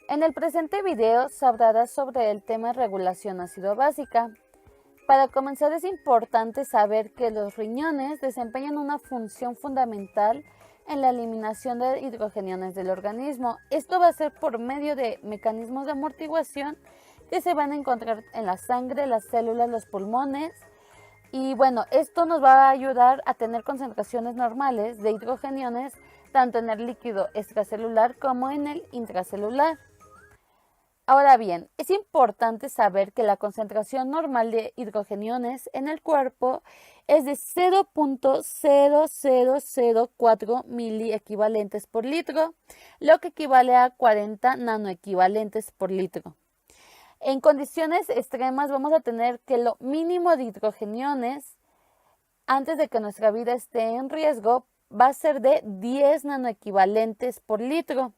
En el presente video se hablará sobre el tema regulación ácido-básica. Para comenzar es importante saber que los riñones desempeñan una función fundamental en la eliminación de hidrogeniones del organismo. Esto va a ser por medio de mecanismos de amortiguación que se van a encontrar en la sangre, las células, los pulmones. Y bueno, esto nos va a ayudar a tener concentraciones normales de hidrogeniones tanto en el líquido extracelular como en el intracelular. Ahora bien, es importante saber que la concentración normal de hidrogeniones en el cuerpo es de 0.0004 miliequivalentes por litro, lo que equivale a 40 nanoequivalentes por litro. En condiciones extremas vamos a tener que lo mínimo de hidrogeniones antes de que nuestra vida esté en riesgo va a ser de 10 nanoequivalentes por litro.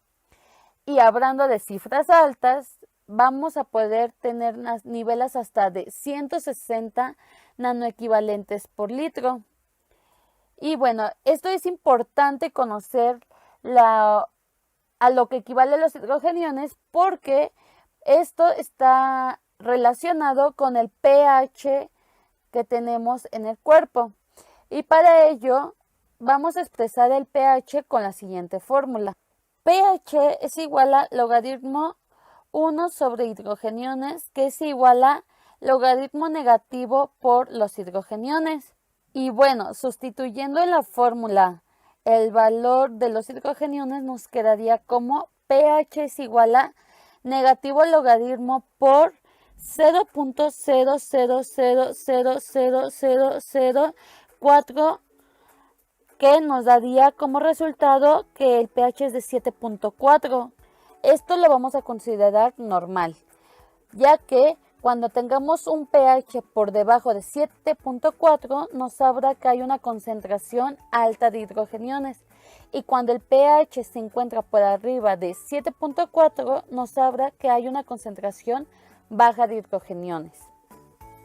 Y hablando de cifras altas, vamos a poder tener niveles hasta de 160 nanoequivalentes por litro. Y bueno, esto es importante conocer a lo que equivale a los hidrogeniones porque esto está relacionado con el pH que tenemos en el cuerpo. Y para ello vamos a expresar el pH con la siguiente fórmula. pH es igual a logaritmo 1 sobre hidrogeniones, que es igual a logaritmo negativo por los hidrogeniones. Y bueno, sustituyendo en la fórmula el valor de los hidrogeniones, nos quedaría como pH es igual a negativo logaritmo por 0.00000004, que nos daría como resultado que el pH es de 7.4. Esto lo vamos a considerar normal, ya que cuando tengamos un pH por debajo de 7.4 nos habrá que hay una concentración alta de hidrogeniones, y cuando el pH se encuentra por arriba de 7.4 nos habrá que hay una concentración baja de hidrogeniones.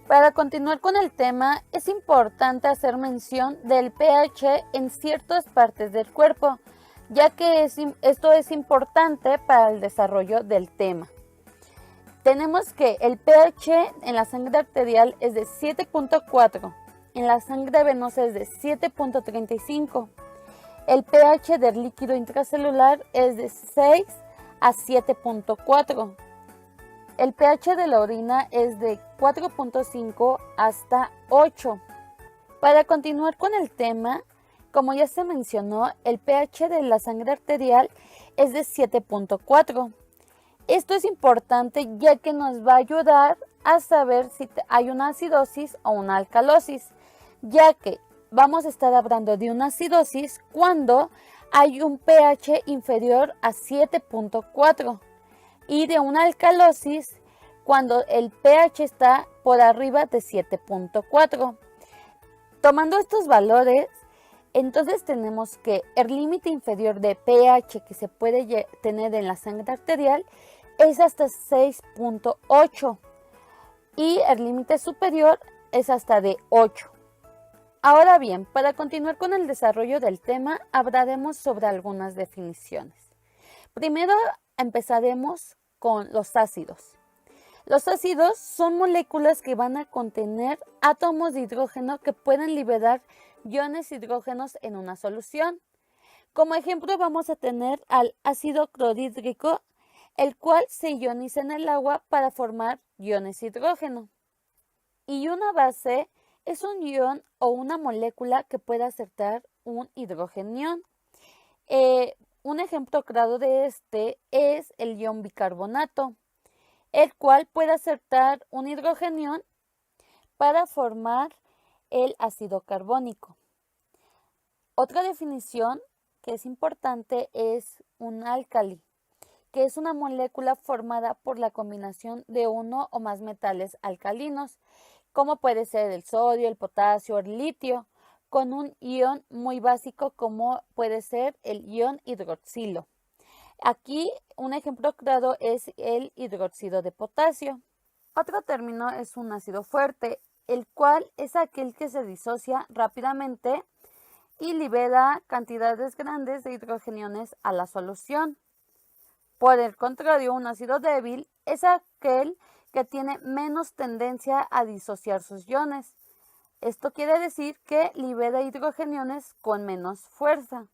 Para continuar con el tema, es importante hacer mención del pH en ciertas partes del cuerpo, ya que esto es importante para el desarrollo del tema. Tenemos que el pH en la sangre arterial es de 7.4, en la sangre venosa es de 7.35, el pH del líquido intracelular es de 6 a 7.4. El pH de la orina es de 4.5 hasta 8. Para continuar con el tema, como ya se mencionó, el pH de la sangre arterial es de 7.4. Esto es importante ya que nos va a ayudar a saber si hay una acidosis o una alcalosis, ya que vamos a estar hablando de una acidosis cuando hay un pH inferior a 7.4. Y de una alcalosis cuando el pH está por arriba de 7.4. Tomando estos valores, entonces tenemos que el límite inferior de pH que se puede tener en la sangre arterial es hasta 6.8 y el límite superior es hasta de 8. Ahora bien, para continuar con el desarrollo del tema, hablaremos sobre algunas definiciones. Primero empezaremos con los ácidos. Los ácidos son moléculas que van a contener átomos de hidrógeno que pueden liberar iones hidrógenos en una solución. Como ejemplo vamos a tener al ácido clorhídrico, el cual se ioniza en el agua para formar iones hidrógeno. Y una base es un ion o una molécula que puede aceptar un hidrogenión. Un ejemplo claro de este es el ion bicarbonato, el cual puede aceptar un hidrogenión para formar el ácido carbónico. Otra definición que es importante es un álcali, que es una molécula formada por la combinación de uno o más metales alcalinos, como puede ser el sodio, el potasio o el litio, con un ion muy básico como puede ser el ion hidroxilo. Aquí un ejemplo claro es el hidróxido de potasio. Otro término es un ácido fuerte, el cual es aquel que se disocia rápidamente y libera cantidades grandes de hidrogeniones a la solución. Por el contrario, un ácido débil es aquel que tiene menos tendencia a disociar sus iones. Esto quiere decir que libera hidrogeniones con menos fuerza.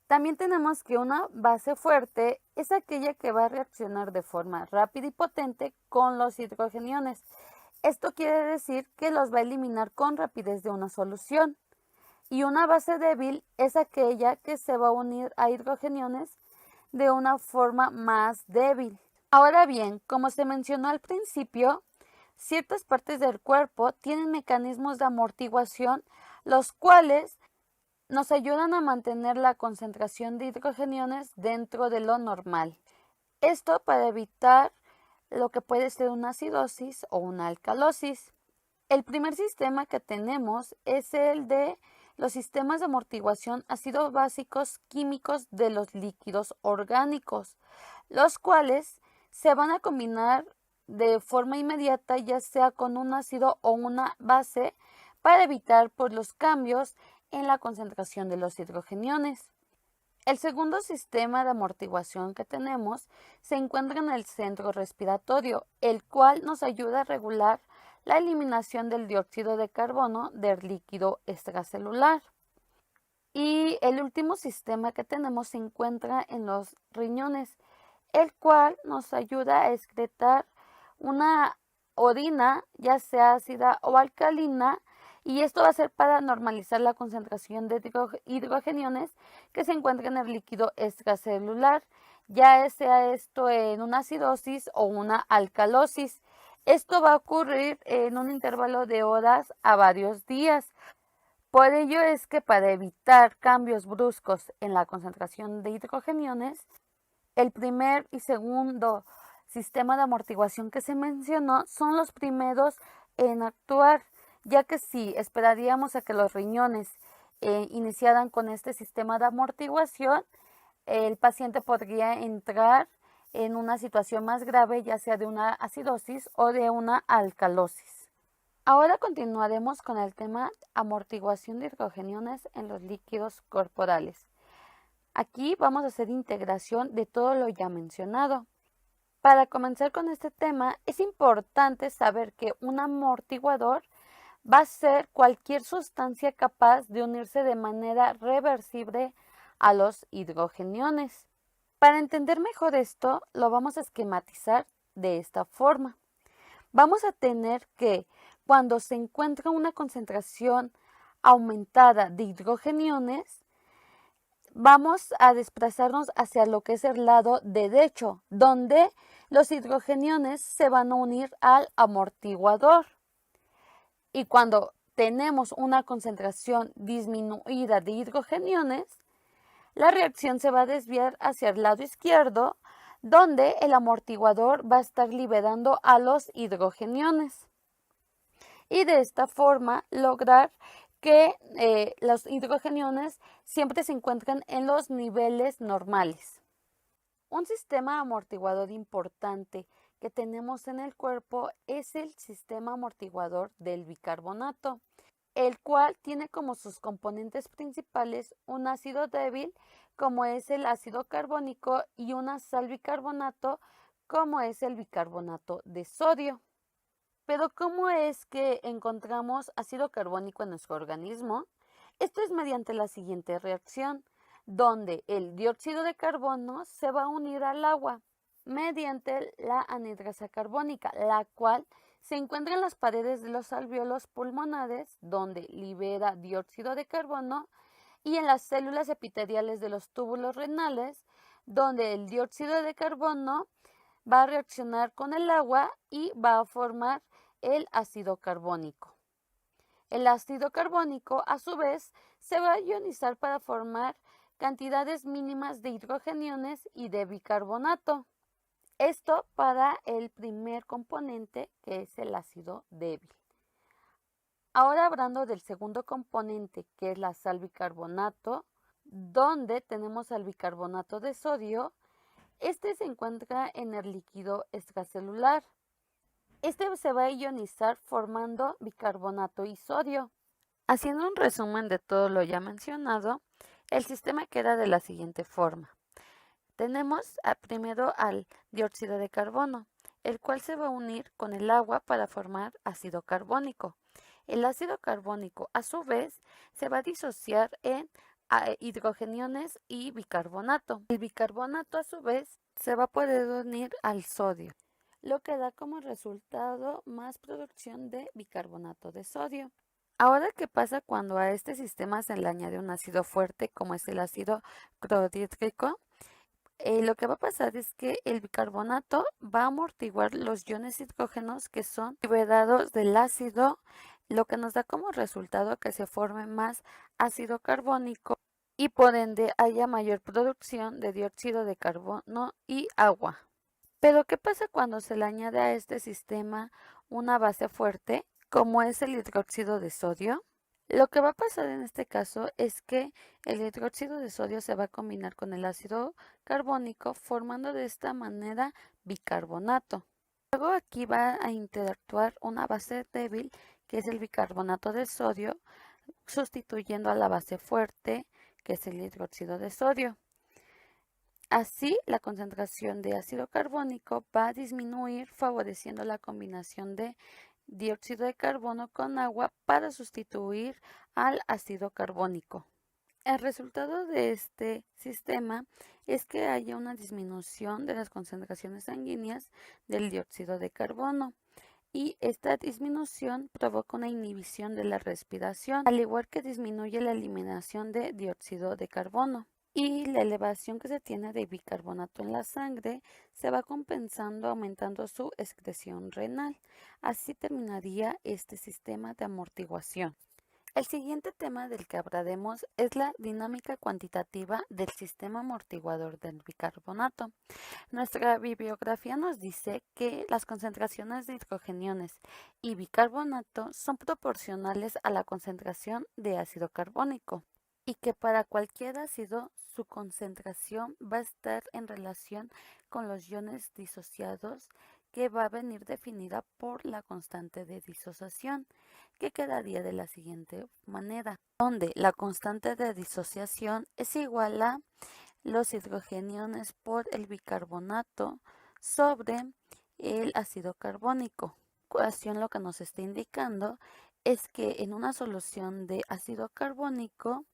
También tenemos que una base fuerte es aquella que va a reaccionar de forma rápida y potente con los hidrogeniones. Esto quiere decir que los va a eliminar con rapidez de una solución. Y una base débil es aquella que se va a unir a hidrogeniones de una forma más débil. Ahora bien, como se mencionó al principio, ciertas partes del cuerpo tienen mecanismos de amortiguación, los cuales nos ayudan a mantener la concentración de hidrogeniones dentro de lo normal. Esto para evitar lo que puede ser una acidosis o una alcalosis. El primer sistema que tenemos es el de los sistemas de amortiguación ácidos básicos químicos de los líquidos orgánicos, los cuales se van a combinar de forma inmediata, ya sea con un ácido o una base, para evitar los cambios en la concentración de los hidrogeniones. El segundo sistema de amortiguación que tenemos se encuentra en el centro respiratorio, el cual nos ayuda a regular la eliminación del dióxido de carbono del líquido extracelular. Y el último sistema que tenemos se encuentra en los riñones, el cual nos ayuda a excretar una orina, ya sea ácida o alcalina, y esto va a ser para normalizar la concentración de hidrogeniones que se encuentra en el líquido extracelular, ya sea esto en una acidosis o una alcalosis. Esto va a ocurrir en un intervalo de horas a varios días. Por ello es que para evitar cambios bruscos en la concentración de hidrogeniones, el primer y segundo sistema de amortiguación que se mencionó son los primeros en actuar, ya que si esperaríamos a que los riñones iniciaran con este sistema de amortiguación, el paciente podría entrar en una situación más grave, ya sea de una acidosis o de una alcalosis. Ahora continuaremos con el tema amortiguación de hidrogeniones en los líquidos corporales. Aquí vamos a hacer integración de todo lo ya mencionado. Para comenzar con este tema, es importante saber que un amortiguador va a ser cualquier sustancia capaz de unirse de manera reversible a los hidrogeniones. Para entender mejor esto, lo vamos a esquematizar de esta forma. Vamos a tener que cuando se encuentra una concentración aumentada de hidrogeniones, vamos a desplazarnos hacia lo que es el lado derecho, donde los hidrogeniones se van a unir al amortiguador. Y cuando tenemos una concentración disminuida de hidrogeniones, la reacción se va a desviar hacia el lado izquierdo, donde el amortiguador va a estar liberando a los hidrogeniones. Y de esta forma lograr que los hidrogeniones siempre se encuentren en los niveles normales. Un sistema amortiguador importante que tenemos en el cuerpo es el sistema amortiguador del bicarbonato, el cual tiene como sus componentes principales un ácido débil, como es el ácido carbónico, y una sal bicarbonato, como es el bicarbonato de sodio. Pero ¿cómo es que encontramos ácido carbónico en nuestro organismo? Esto es mediante la siguiente reacción, donde el dióxido de carbono se va a unir al agua mediante la anhidrasa carbónica, la cual se encuentra en las paredes de los alvéolos pulmonares, donde libera dióxido de carbono, y en las células epiteliales de los túbulos renales, donde el dióxido de carbono va a reaccionar con el agua y va a formar el ácido carbónico. El ácido carbónico, a su vez, se va a ionizar para formar cantidades mínimas de hidrogeniones y de bicarbonato. Esto para el primer componente, que es el ácido débil. Ahora hablando del segundo componente, que es la sal bicarbonato, donde tenemos al bicarbonato de sodio. Este se encuentra en el líquido extracelular. Este se va a ionizar formando bicarbonato y sodio. Haciendo un resumen de todo lo ya mencionado, el sistema queda de la siguiente forma. Tenemos primero al dióxido de carbono, el cual se va a unir con el agua para formar ácido carbónico. El ácido carbónico, a su vez, se va a disociar en hidrogeniones y bicarbonato. El bicarbonato, a su vez, se va a poder unir al sodio, lo que da como resultado más producción de bicarbonato de sodio. Ahora, ¿qué pasa cuando a este sistema se le añade un ácido fuerte como es el ácido clorhídrico? Lo que va a pasar es que el bicarbonato va a amortiguar los iones hidrógenos que son liberados del ácido, lo que nos da como resultado que se forme más ácido carbónico y por ende haya mayor producción de dióxido de carbono y agua. Pero ¿qué pasa cuando se le añade a este sistema una base fuerte, como es el hidróxido de sodio? Lo que va a pasar en este caso es que el hidróxido de sodio se va a combinar con el ácido carbónico, formando de esta manera bicarbonato. Luego aquí va a interactuar una base débil, que es el bicarbonato de sodio, sustituyendo a la base fuerte, que es el hidróxido de sodio. Así, la concentración de ácido carbónico va a disminuir, favoreciendo la combinación de dióxido de carbono con agua para sustituir al ácido carbónico. El resultado de este sistema es que haya una disminución de las concentraciones sanguíneas del dióxido de carbono y esta disminución provoca una inhibición de la respiración, al igual que disminuye la eliminación de dióxido de carbono. Y la elevación que se tiene de bicarbonato en la sangre se va compensando aumentando su excreción renal. Así terminaría este sistema de amortiguación. El siguiente tema del que hablaremos es la dinámica cuantitativa del sistema amortiguador del bicarbonato. Nuestra bibliografía nos dice que las concentraciones de hidrogeniones y bicarbonato son proporcionales a la concentración de ácido carbónico y que para cualquier ácido su concentración va a estar en relación con los iones disociados, que va a venir definida por la constante de disociación, que quedaría de la siguiente manera, donde la constante de disociación es igual a los hidrogeniones por el bicarbonato sobre el ácido carbónico. La ecuación lo que nos está indicando es que en una solución de ácido carbónico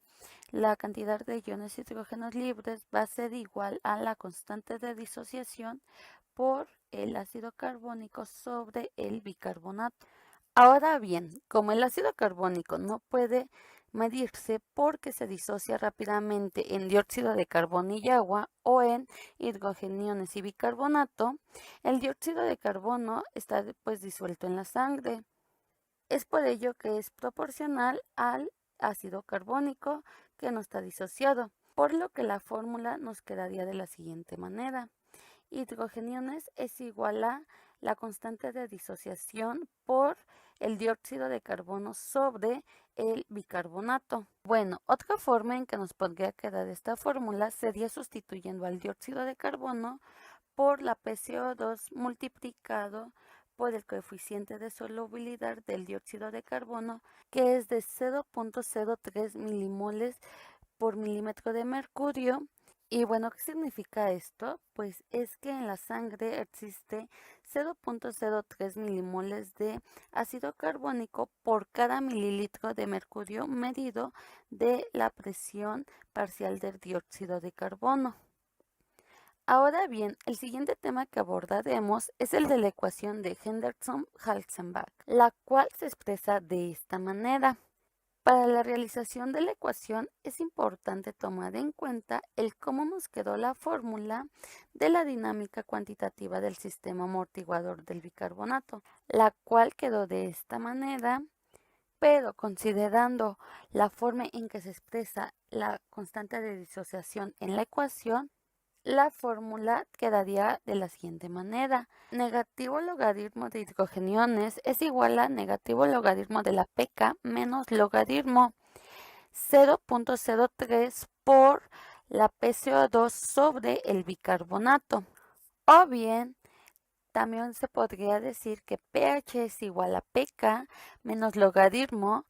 la cantidad de iones hidrógenos libres va a ser igual a la constante de disociación por el ácido carbónico sobre el bicarbonato. Ahora bien, como el ácido carbónico no puede medirse porque se disocia rápidamente en dióxido de carbono y agua o en hidrogeniones y bicarbonato, el dióxido de carbono está pues disuelto en la sangre. Es por ello que es proporcional al ácido carbónico que no está disociado, por lo que la fórmula nos quedaría de la siguiente manera. Hidrogeniones es igual a la constante de disociación por el dióxido de carbono sobre el bicarbonato. Bueno, otra forma en que nos podría quedar esta fórmula sería sustituyendo al dióxido de carbono por la PCO2 multiplicado por el coeficiente de solubilidad del dióxido de carbono, que es de 0.03 milimoles por milímetro de mercurio. Y bueno, ¿qué significa esto? Pues es que en la sangre existe 0.03 milimoles de ácido carbónico por cada mililitro de mercurio medido de la presión parcial del dióxido de carbono. Ahora bien, el siguiente tema que abordaremos es el de la ecuación de Henderson-Halzenbach, la cual se expresa de esta manera. Para la realización de la ecuación es importante tomar en cuenta el cómo nos quedó la fórmula de la dinámica cuantitativa del sistema amortiguador del bicarbonato, la cual quedó de esta manera, pero considerando la forma en que se expresa la constante de disociación en la ecuación, la fórmula quedaría de la siguiente manera. Negativo logaritmo de hidrogeniones es igual a negativo logaritmo de la pK menos logaritmo 0.03 por la PCO2 sobre el bicarbonato. O bien, también se podría decir que pH es igual a pK menos logaritmo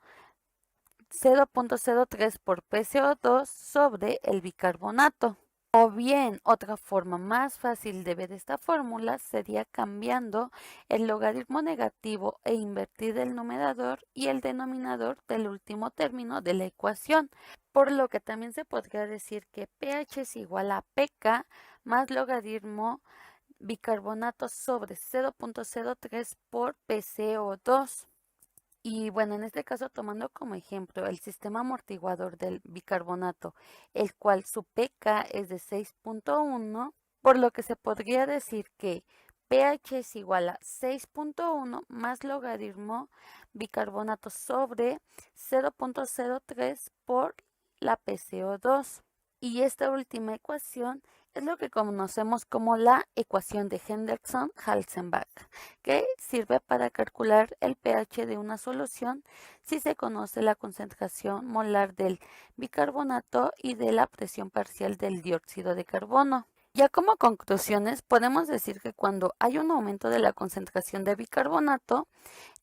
0.03 por PCO2 sobre el bicarbonato. O bien, otra forma más fácil de ver esta fórmula sería cambiando el logaritmo negativo e invertir el numerador y el denominador del último término de la ecuación, por lo que también se podría decir que pH es igual a pK más logaritmo bicarbonato sobre 0.03 por PCO2. Y bueno, en este caso tomando como ejemplo el sistema amortiguador del bicarbonato, el cual su pK es de 6.1, por lo que se podría decir que pH es igual a 6.1 más logaritmo bicarbonato sobre 0.03 por la PCO2. Y esta última ecuación es lo que conocemos como la ecuación de Henderson-Halzenbach, que sirve para calcular el pH de una solución si se conoce la concentración molar del bicarbonato y de la presión parcial del dióxido de carbono. Ya como conclusiones, podemos decir que cuando hay un aumento de la concentración de bicarbonato,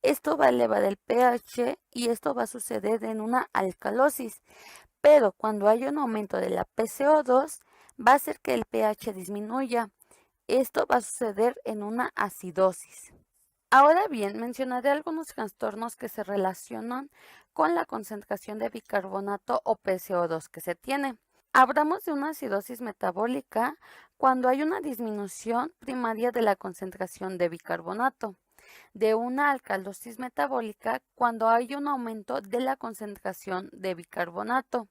esto va a elevar el pH y esto va a suceder en una alcalosis. Pero cuando hay un aumento de la PCO2, va a hacer que el pH disminuya. Esto va a suceder en una acidosis. Ahora bien, mencionaré algunos trastornos que se relacionan con la concentración de bicarbonato o PCO2 que se tiene. Hablamos de una acidosis metabólica cuando hay una disminución primaria de la concentración de bicarbonato, de una alcalosis metabólica cuando hay un aumento de la concentración de bicarbonato,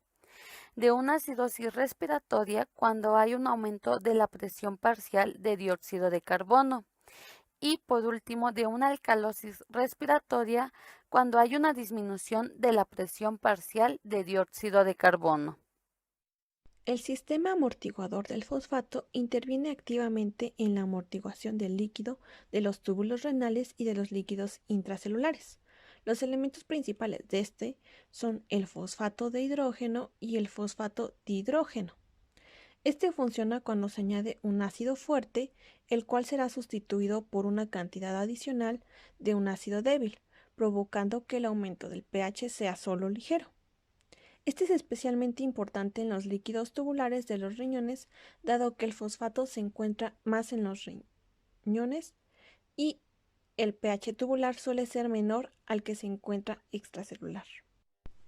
de una acidosis respiratoria cuando hay un aumento de la presión parcial de dióxido de carbono y por último de una alcalosis respiratoria cuando hay una disminución de la presión parcial de dióxido de carbono. El sistema amortiguador del fosfato interviene activamente en la amortiguación del líquido, de los túbulos renales y de los líquidos intracelulares. Los elementos principales de este son el fosfato de hidrógeno y el fosfato dihidrógeno. Este funciona cuando se añade un ácido fuerte, el cual será sustituido por una cantidad adicional de un ácido débil, provocando que el aumento del pH sea solo ligero. Este es especialmente importante en los líquidos tubulares de los riñones, dado que el fosfato se encuentra más en los riñones y el pH tubular suele ser menor al que se encuentra extracelular.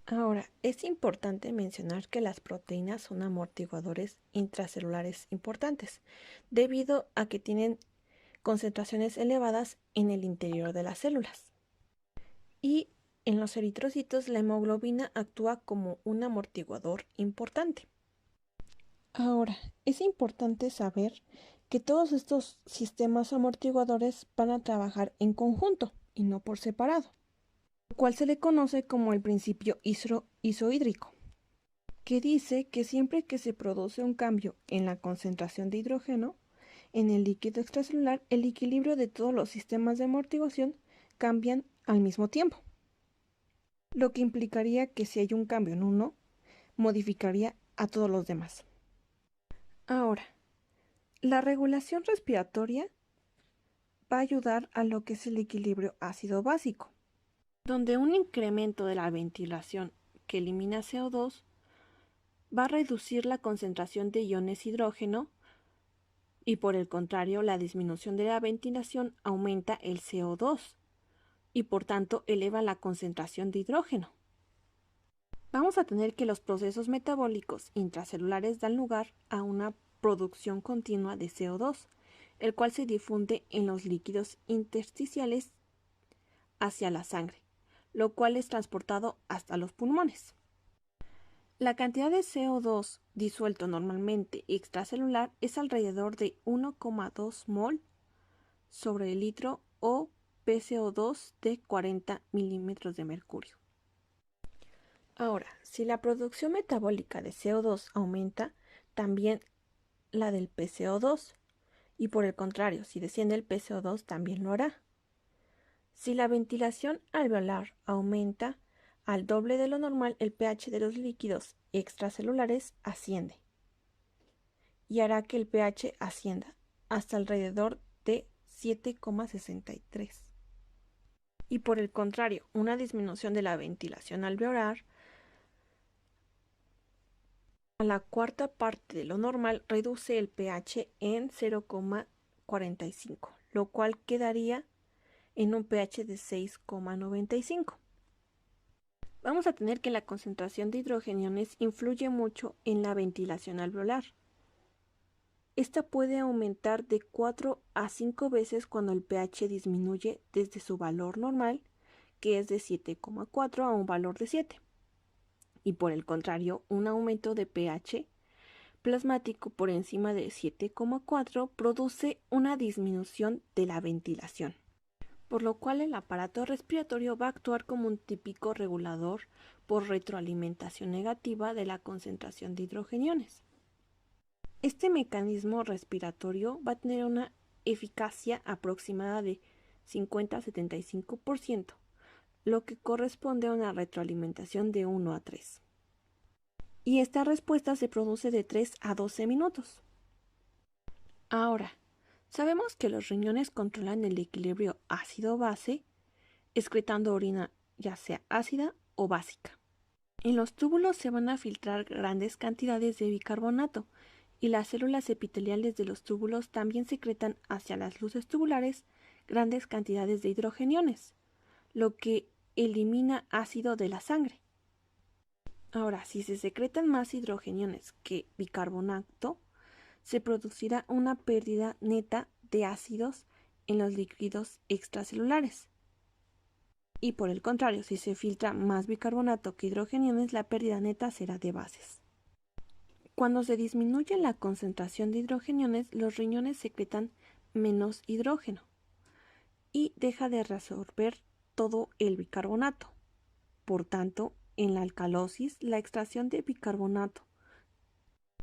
Ahora, es importante mencionar que las proteínas son amortiguadores intracelulares importantes, debido a que tienen concentraciones elevadas en el interior de las células. Y en los eritrocitos la hemoglobina actúa como un amortiguador importante. Ahora, es importante saber que todos estos sistemas amortiguadores van a trabajar en conjunto y no por separado, lo cual se le conoce como el principio isohídrico, que dice que siempre que se produce un cambio en la concentración de hidrógeno en el líquido extracelular, el equilibrio de todos los sistemas de amortiguación cambian al mismo tiempo, lo que implicaría que si hay un cambio en uno, modificaría a todos los demás. Ahora, la regulación respiratoria va a ayudar a lo que es el equilibrio ácido-básico, donde un incremento de la ventilación que elimina CO2 va a reducir la concentración de iones hidrógeno y por el contrario la disminución de la ventilación aumenta el CO2 y por tanto eleva la concentración de hidrógeno. Vamos a tener que los procesos metabólicos intracelulares dan lugar a una producción continua de CO2, el cual se difunde en los líquidos intersticiales hacia la sangre, lo cual es transportado hasta los pulmones. La cantidad de CO2 disuelto normalmente extracelular es alrededor de 1,2 mol sobre el litro o PCO2 de 40 milímetros de mercurio. Ahora, si la producción metabólica de CO2 aumenta, también la del PCO2, y por el contrario, si desciende el PCO2 también lo hará. Si la ventilación alveolar aumenta al doble de lo normal, el pH de los líquidos extracelulares asciende y hará que el pH ascienda hasta alrededor de 7,63. Y por el contrario, una disminución de la ventilación alveolar A la cuarta parte de lo normal reduce el pH en 0,45, lo cual quedaría en un pH de 6,95. Vamos a tener que la concentración de hidrogeniones influye mucho en la ventilación alveolar. Esta puede aumentar de 4 a 5 veces cuando el pH disminuye desde su valor normal, que es de 7,4 a un valor de 7. Y por el contrario, un aumento de pH plasmático por encima de 7,4 produce una disminución de la ventilación, por lo cual el aparato respiratorio va a actuar como un típico regulador por retroalimentación negativa de la concentración de hidrogeniones. Este mecanismo respiratorio va a tener una eficacia aproximada de 50 a 75%, lo que corresponde a una retroalimentación de 1 a 3. Y esta respuesta se produce de 3 a 12 minutos. Ahora, sabemos que los riñones controlan el equilibrio ácido-base, excretando orina ya sea ácida o básica. En los túbulos se van a filtrar grandes cantidades de bicarbonato y las células epiteliales de los túbulos también secretan hacia las luces tubulares grandes cantidades de hidrogeniones, lo que elimina ácido de la sangre. Ahora, si se secretan más hidrogeniones que bicarbonato, se producirá una pérdida neta de ácidos en los líquidos extracelulares. Y por el contrario, si se filtra más bicarbonato que hidrogeniones, la pérdida neta será de bases. Cuando se disminuye la concentración de hidrogeniones, los riñones secretan menos hidrógeno y deja de reabsorber todo el bicarbonato. Por tanto, en la alcalosis, la extracción de bicarbonato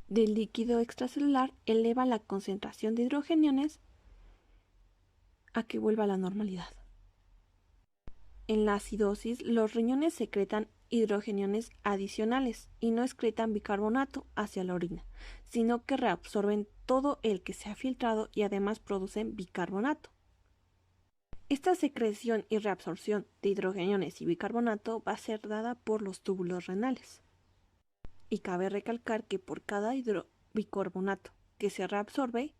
del líquido extracelular eleva la concentración de hidrogeniones a que vuelva a la normalidad. En la acidosis, los riñones secretan hidrogeniones adicionales y no excretan bicarbonato hacia la orina, sino que reabsorben todo el que se ha filtrado y además producen bicarbonato. Esta secreción y reabsorción de hidrogeniones y bicarbonato va a ser dada por los túbulos renales. Y cabe recalcar que por cada bicarbonato que se reabsorbe,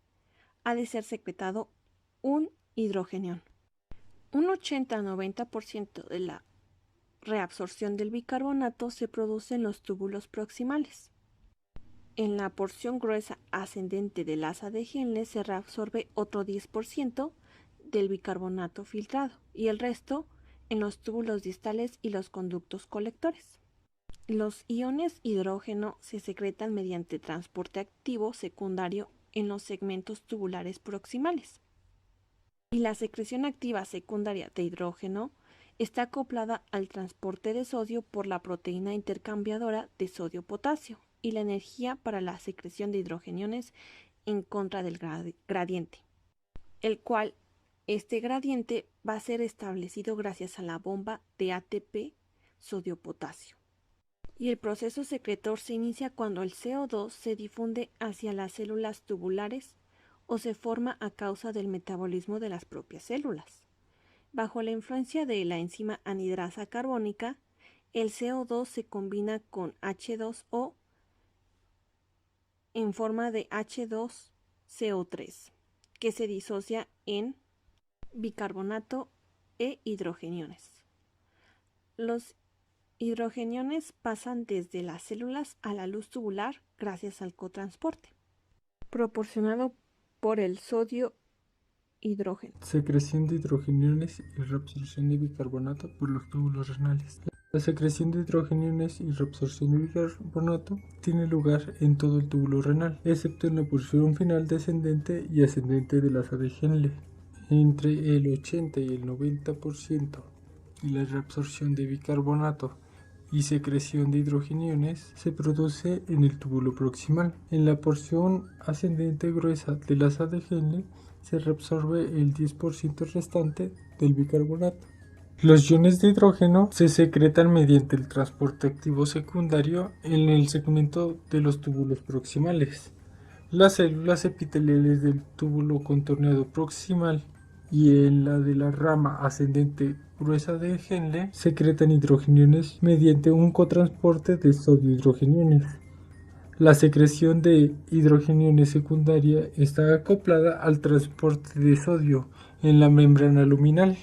ha de ser secretado un hidrogenión. Un 80-90% de la reabsorción del bicarbonato se produce en los túbulos proximales. En la porción gruesa ascendente del asa de Henle se reabsorbe otro 10% del bicarbonato filtrado y el resto en los túbulos distales y los conductos colectores. Los iones hidrógeno se secretan mediante transporte activo secundario en los segmentos tubulares proximales. Y la secreción activa secundaria de hidrógeno está acoplada al transporte de sodio por la proteína intercambiadora de sodio-potasio y la energía para la secreción de hidrogeniones en contra del gradiente, el cual este gradiente va a ser establecido gracias a la bomba de ATP sodio-potasio. Y el proceso secretor se inicia cuando el CO2 se difunde hacia las células tubulares o se forma a causa del metabolismo de las propias células. Bajo la influencia de la enzima anhidrasa carbónica, el CO2 se combina con H2O en forma de H2CO3, que se disocia en bicarbonato e hidrogeniones. Los hidrogeniones pasan desde las células a la luz tubular gracias al cotransporte, proporcionado por el sodio hidrógeno. Secreción de hidrogeniones y reabsorción de bicarbonato por los túbulos renales. La secreción de hidrogeniones y reabsorción de bicarbonato tiene lugar en todo el túbulo renal, excepto en la porción final descendente y ascendente del asa de Henle. Entre el 80 y el 90% de la reabsorción de bicarbonato y secreción de hidrogeniones se produce en el túbulo proximal. En la porción ascendente gruesa del asa de Henle se reabsorbe el 10% restante del bicarbonato. Los iones de hidrógeno se secretan mediante el transporte activo secundario en el segmento de los túbulos proximales. Las células epiteliales del túbulo contorneado proximal y en la de la rama ascendente gruesa de Henle secretan hidrogeniones mediante un cotransporte de sodio hidrogeniones. La secreción de hidrogeniones secundaria está acoplada al transporte de sodio en la membrana luminal.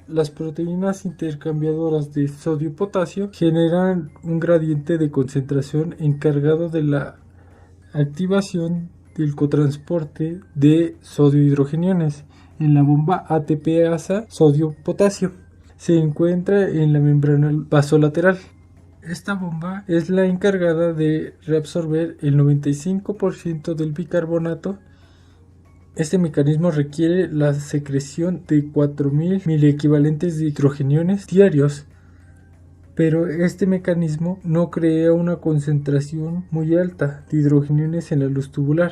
Las proteínas intercambiadoras de sodio-potasio generan un gradiente de concentración encargado de la activación del cotransporte de sodio-hidrogeniones en la bomba ATPasa sodio-potasio. Se encuentra en la membrana vasolateral. Esta bomba es la encargada de reabsorber el 95% del bicarbonato. Este mecanismo requiere la secreción de 4000 miliequivalentes de hidrogeniones diarios, pero este mecanismo no crea una concentración muy alta de hidrogeniones en la luz tubular.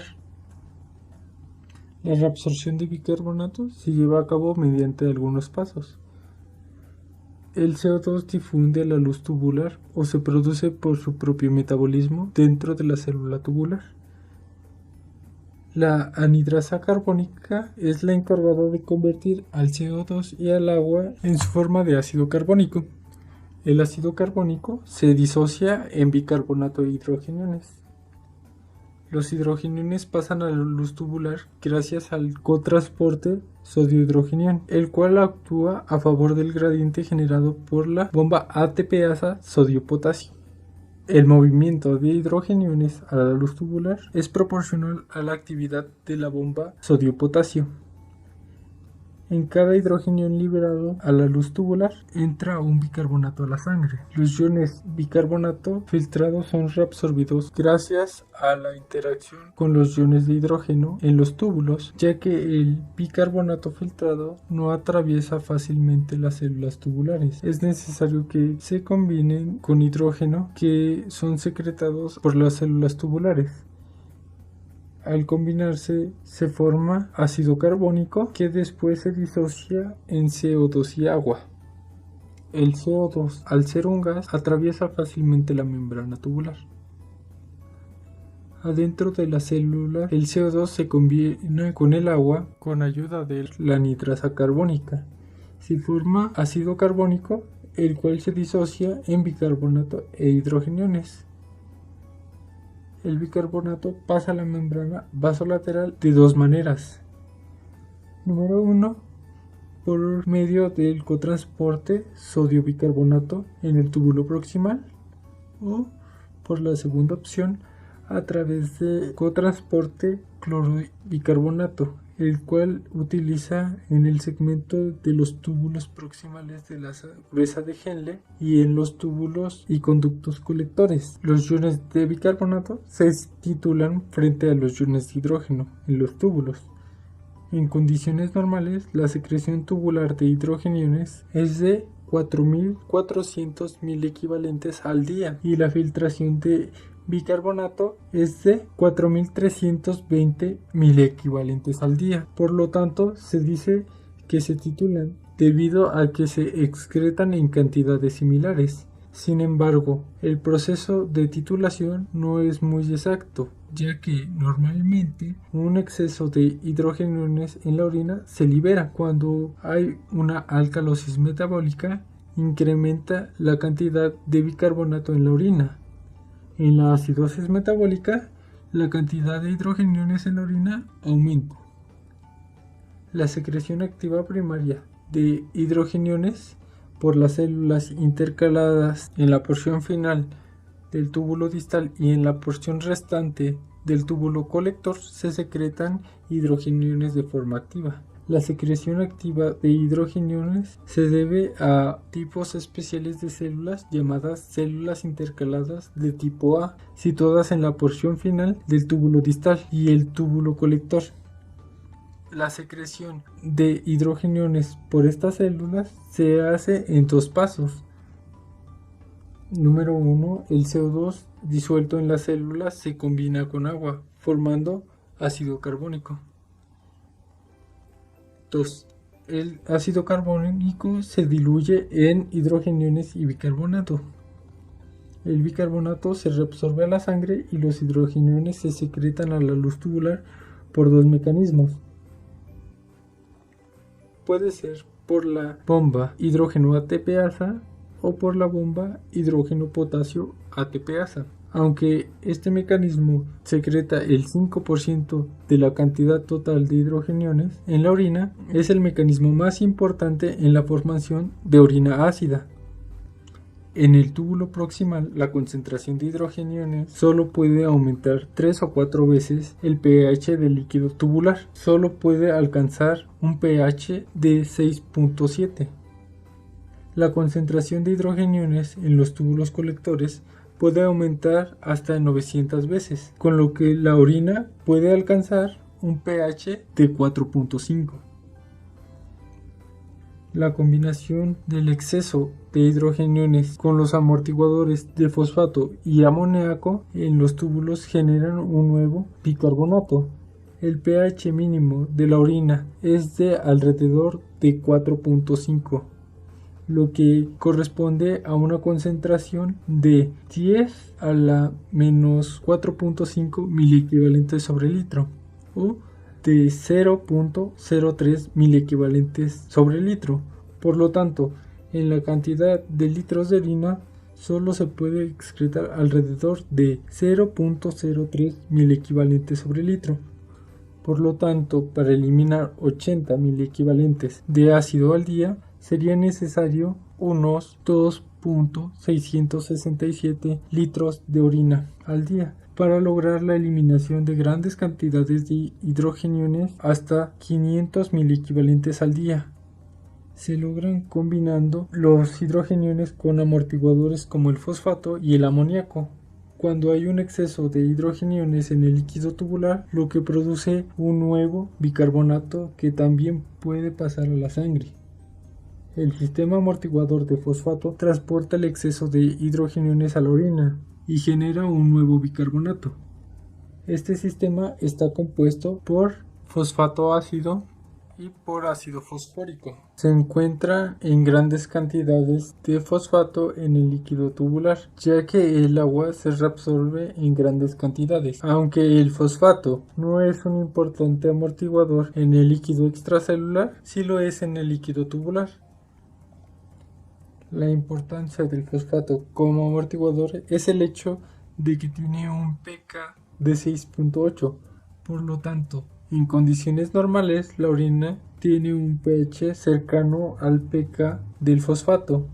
La reabsorción de bicarbonato se lleva a cabo mediante algunos pasos. El CO2 difunde la luz tubular o se produce por su propio metabolismo dentro de la célula tubular. La anhidrasa carbónica es la encargada de convertir al CO2 y al agua en su forma de ácido carbónico. El ácido carbónico se disocia en bicarbonato e hidrogeniones. Los hidrogeniones pasan a la luz tubular gracias al cotransporte sodio-hidrogenión, el cual actúa a favor del gradiente generado por la bomba ATPasa sodio-potasio. El movimiento de hidrogeniones a la luz tubular es proporcional a la actividad de la bomba sodio-potasio. En cada hidrogenión liberado a la luz tubular entra un bicarbonato a la sangre. Los iones bicarbonato filtrados son reabsorbidos gracias a la interacción con los iones de hidrógeno en los túbulos, ya que el bicarbonato filtrado no atraviesa fácilmente las células tubulares. Es necesario que se combinen con hidrógeno que son secretados por las células tubulares. Al combinarse se forma ácido carbónico que después se disocia en CO2 y agua. El CO2, al ser un gas, atraviesa fácilmente la membrana tubular. Adentro de la célula, el CO2 se combina con el agua con ayuda de la anhidrasa carbónica. Se forma ácido carbónico, el cual se disocia en bicarbonato e hidrogeniones. El bicarbonato pasa a la membrana vasolateral de dos maneras. Número 1, por medio del cotransporte sodio-bicarbonato en el túbulo proximal, o por la segunda opción, a través de cotransporte cloro-bicarbonato, el cual utiliza en el segmento de los túbulos proximales de la gruesa de Henle y en los túbulos y conductos colectores. Los iones de bicarbonato se titulan frente a los iones de hidrógeno en los túbulos. En condiciones normales, la secreción tubular de hidrogeniones es de 4400 miliequivalentes al día y la filtración de bicarbonato es de 4320 miliequivalentes al día. Por lo tanto, se dice que se titulan debido a que se excretan en cantidades similares. Sin embargo, el proceso de titulación no es muy exacto, ya que normalmente un exceso de hidrogeniones en la orina se libera. Cuando hay una alcalosis metabólica, incrementa la cantidad de bicarbonato en la orina. En la acidosis metabólica, la cantidad de hidrogeniones en la orina aumenta. La secreción activa primaria de hidrogeniones por las células intercaladas en la porción final del túbulo distal y en la porción restante del túbulo colector se secretan hidrogeniones de forma activa. La secreción activa de hidrogeniones se debe a tipos especiales de células llamadas células intercaladas de tipo A, situadas en la porción final del túbulo distal y el túbulo colector. La secreción de hidrogeniones por estas células se hace en dos pasos. Número 1. El CO2 disuelto en las células se combina con agua, formando ácido carbónico. 2. El ácido carbónico se diluye en hidrogeniones y bicarbonato. El bicarbonato se reabsorbe a la sangre y los hidrogeniones se secretan a la luz tubular por dos mecanismos. Puede ser por la bomba hidrógeno ATPasa o por la bomba hidrógeno potasio ATPasa. Aunque este mecanismo secreta el 5% de la cantidad total de hidrogeniones en la orina, es el mecanismo más importante en la formación de orina ácida. En el túbulo proximal, la concentración de hidrogeniones solo puede aumentar 3 o 4 veces el pH del líquido tubular. Solo puede alcanzar un pH de 6.7. La concentración de hidrogeniones en los túbulos colectores puede aumentar hasta 900 veces, con lo que la orina puede alcanzar un pH de 4.5. La combinación del exceso de hidrogeniones con los amortiguadores de fosfato y amoníaco en los túbulos generan un nuevo bicarbonato. El pH mínimo de la orina es de alrededor de 4.5. lo que corresponde a una concentración de 10 a la menos 4.5 miliequivalentes sobre litro o de 0.03 miliequivalentes sobre litro. Por lo tanto, en la cantidad de litros de orina solo se puede excretar alrededor de 0.03 miliequivalentes sobre litro. Por lo tanto, para eliminar 80 miliequivalentes de ácido al día, sería necesario unos 2.667 litros de orina al día para lograr la eliminación de grandes cantidades de hidrogeniones hasta 500 miliequivalentes al día. Se logran combinando los hidrogeniones con amortiguadores como el fosfato y el amoníaco. Cuando hay un exceso de hidrogeniones en el líquido tubular, lo que produce un nuevo bicarbonato que también puede pasar a la sangre. El sistema amortiguador de fosfato transporta el exceso de hidrogeniones a la orina y genera un nuevo bicarbonato. Este sistema está compuesto por fosfato ácido y por ácido fosfórico. Se encuentra en grandes cantidades de fosfato en el líquido tubular, ya que el agua se reabsorbe en grandes cantidades. Aunque el fosfato no es un importante amortiguador en el líquido extracelular, sí lo es en el líquido tubular. La importancia del fosfato como amortiguador es el hecho de que tiene un pK de 6.8. Por lo tanto, en condiciones normales, la orina tiene un pH cercano al pK del fosfato.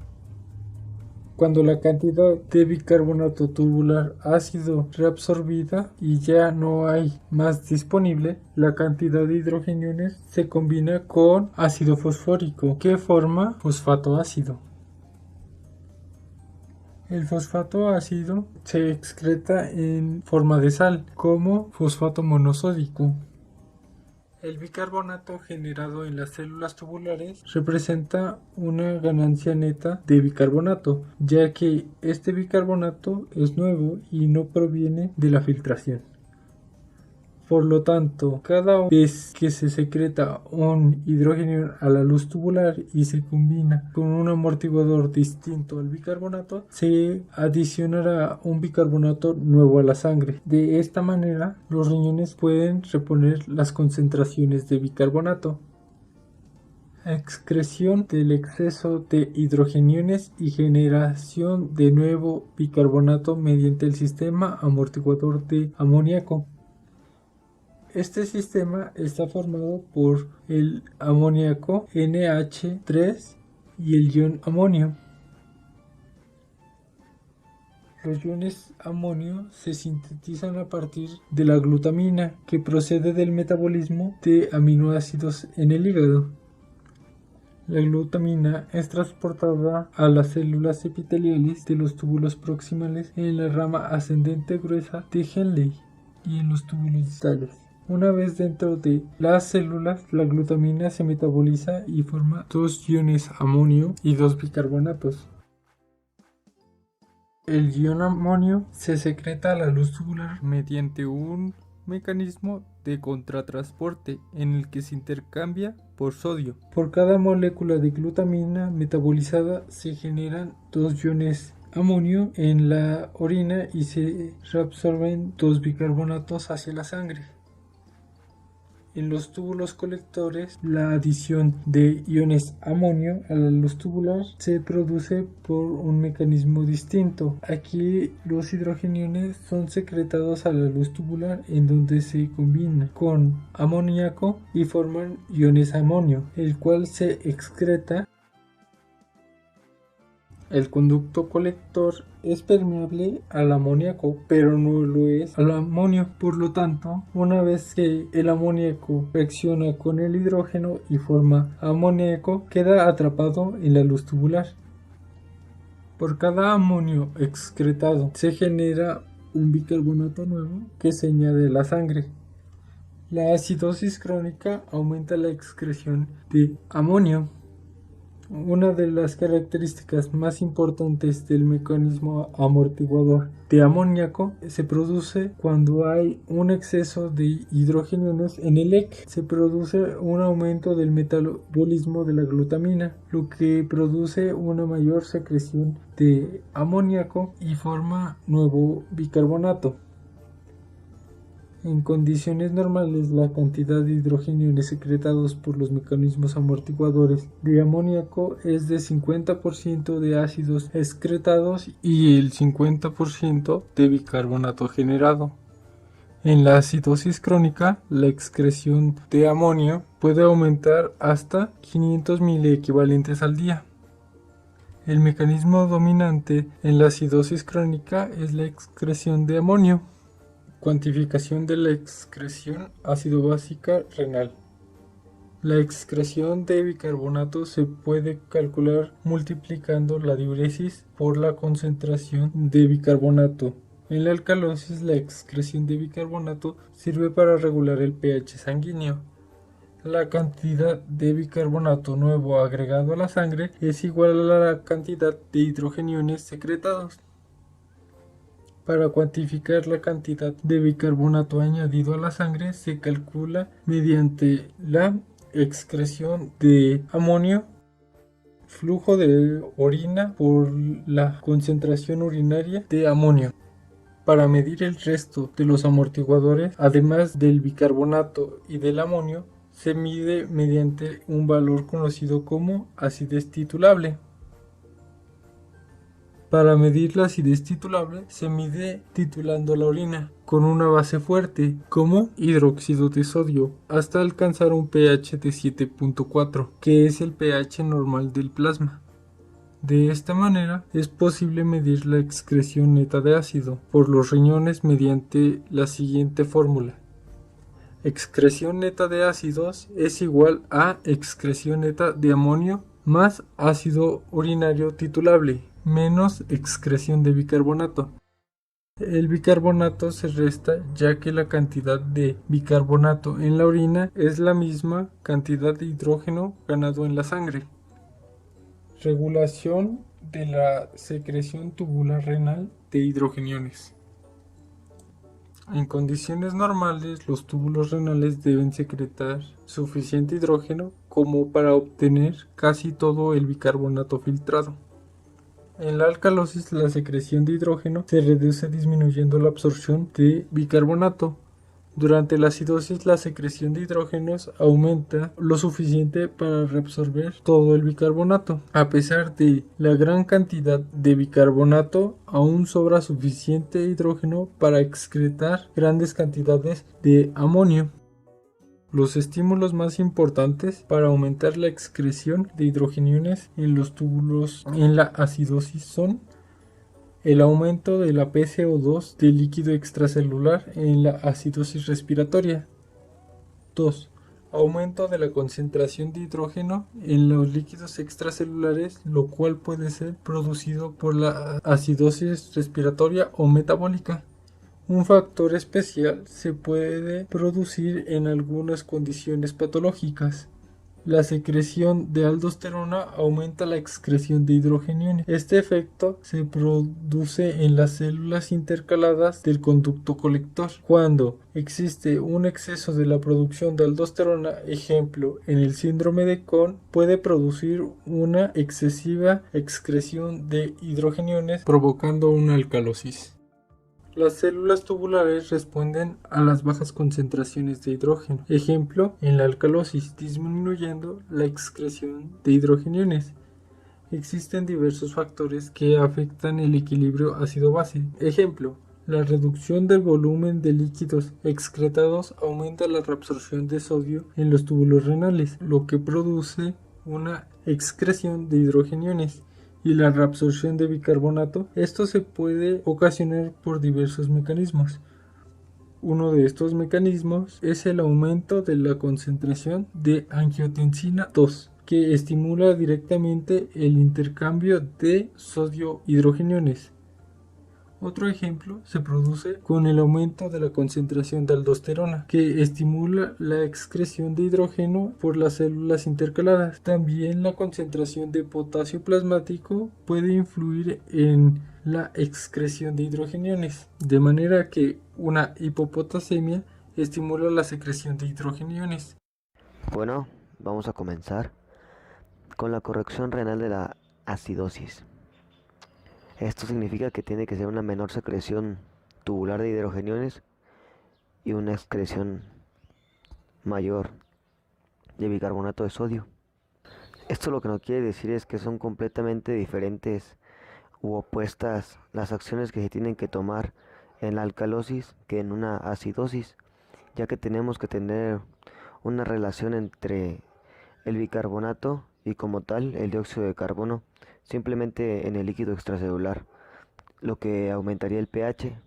Cuando la cantidad de bicarbonato tubular ha sido reabsorbida y ya no hay más disponible, la cantidad de hidrogeniones se combina con ácido fosfórico, que forma fosfato ácido. El fosfato ácido se excreta en forma de sal, como fosfato monosódico. El bicarbonato generado en las células tubulares representa una ganancia neta de bicarbonato, ya que este bicarbonato es nuevo y no proviene de la filtración. Por lo tanto, cada vez que se secreta un hidrógeno a la luz tubular y se combina con un amortiguador distinto al bicarbonato, se adicionará un bicarbonato nuevo a la sangre. De esta manera, los riñones pueden reponer las concentraciones de bicarbonato. Excreción del exceso de hidrogeniones y generación de nuevo bicarbonato mediante el sistema amortiguador de amoníaco. Este sistema está formado por el amoníaco NH3 y el ion amonio. Los iones amonio se sintetizan a partir de la glutamina, que procede del metabolismo de aminoácidos en el hígado. La glutamina es transportada a las células epiteliales de los túbulos proximales en la rama ascendente gruesa de Henle y en los túbulos distales. Una vez dentro de las células, la glutamina se metaboliza y forma dos iones amonio y dos bicarbonatos. El ion amonio se secreta a la luz tubular mediante un mecanismo de contratransporte en el que se intercambia por sodio. Por cada molécula de glutamina metabolizada se generan dos iones amonio en la orina y se reabsorben dos bicarbonatos hacia la sangre. En los túbulos colectores, la adición de iones amonio a la luz tubular se produce por un mecanismo distinto. Aquí los hidrogeniones son secretados a la luz tubular, en donde se combinan con amoníaco y forman iones amonio, el cual se excreta. El conducto colector es permeable al amoníaco, pero no lo es al amonio. Por lo tanto, una vez que el amoníaco reacciona con el hidrógeno y forma amoníaco, queda atrapado en la luz tubular. Por cada amonio excretado se genera un bicarbonato nuevo que se añade a la sangre. La acidosis crónica aumenta la excreción de amonio. Una de las características más importantes del mecanismo amortiguador de amoníaco se produce cuando hay un exceso de hidrogeniones en el EC. Se produce un aumento del metabolismo de la glutamina, lo que produce una mayor secreción de amoníaco y forma nuevo bicarbonato. En condiciones normales, la cantidad de hidrogeniones secretados por los mecanismos amortiguadores de amoníaco es de 50% de ácidos excretados y el 50% de bicarbonato generado. En la acidosis crónica, la excreción de amonio puede aumentar hasta 500 miliequivalentes al día. El mecanismo dominante en la acidosis crónica es la excreción de amonio. Cuantificación de la excreción ácido-básica renal. La excreción de bicarbonato se puede calcular multiplicando la diuresis por la concentración de bicarbonato. En la alcalosis, la excreción de bicarbonato sirve para regular el pH sanguíneo. La cantidad de bicarbonato nuevo agregado a la sangre es igual a la cantidad de hidrogeniones secretados. Para cuantificar la cantidad de bicarbonato añadido a la sangre se calcula mediante la excreción de amonio, flujo de orina por la concentración urinaria de amonio. Para medir el resto de los amortiguadores, además del bicarbonato y del amonio, se mide mediante un valor conocido como acidez titulable. Para medir la acidez titulable se mide titulando la orina con una base fuerte como hidróxido de sodio hasta alcanzar un pH de 7.4, que es el pH normal del plasma. De esta manera es posible medir la excreción neta de ácido por los riñones mediante la siguiente fórmula. Excreción neta de ácidos es igual a excreción neta de amonio más ácido urinario titulable menos excreción de bicarbonato. El bicarbonato se resta ya que la cantidad de bicarbonato en la orina es la misma cantidad de hidrógeno ganado en la sangre. Regulación de la secreción tubular renal de hidrogeniones. En condiciones normales, los túbulos renales deben secretar suficiente hidrógeno como para obtener casi todo el bicarbonato filtrado. En la alcalosis, la secreción de hidrógeno se reduce disminuyendo la absorción de bicarbonato. Durante la acidosis, la secreción de hidrógenos aumenta lo suficiente para reabsorber todo el bicarbonato. A pesar de la gran cantidad de bicarbonato, aún sobra suficiente hidrógeno para excretar grandes cantidades de amonio. Los estímulos más importantes para aumentar la excreción de hidrogeniones en los túbulos en la acidosis son el aumento de la pCO2 del líquido extracelular en la acidosis respiratoria. 2. Aumento de la concentración de hidrógeno en los líquidos extracelulares, lo cual puede ser producido por la acidosis respiratoria o metabólica. Un factor especial se puede producir en algunas condiciones patológicas. La secreción de aldosterona aumenta la excreción de hidrogeniones. Este efecto se produce en las células intercaladas del conducto colector. Cuando existe un exceso de la producción de aldosterona, ejemplo en el síndrome de Cohn, puede producir una excesiva excreción de hidrogeniones provocando una alcalosis. Las células tubulares responden a las bajas concentraciones de hidrógeno, ejemplo en la alcalosis, disminuyendo la excreción de hidrogeniones. Existen diversos factores que afectan el equilibrio ácido-base. Ejemplo, la reducción del volumen de líquidos excretados aumenta la reabsorción de sodio en los túbulos renales, lo que produce una excreción de hidrogeniones y la reabsorción de bicarbonato. Esto se puede ocasionar por diversos mecanismos. Uno de estos mecanismos es el aumento de la concentración de angiotensina 2, que estimula directamente el intercambio de sodio-hidrogeniones. Otro ejemplo se produce con el aumento de la concentración de aldosterona, que estimula la excreción de hidrógeno por las células intercaladas. También la concentración de potasio plasmático puede influir en la excreción de hidrogeniones, de manera que una hipopotasemia estimula la secreción de hidrogeniones. Bueno, vamos a comenzar con la corrección renal de la acidosis. Esto significa que tiene que ser una menor secreción tubular de hidrogeniones y una excreción mayor de bicarbonato de sodio. Esto lo que no quiere decir es que son completamente diferentes u opuestas las acciones que se tienen que tomar en la alcalosis que en una acidosis, ya que tenemos que tener una relación entre el bicarbonato y como tal el dióxido de carbono simplemente en el líquido extracelular, lo que aumentaría el pH.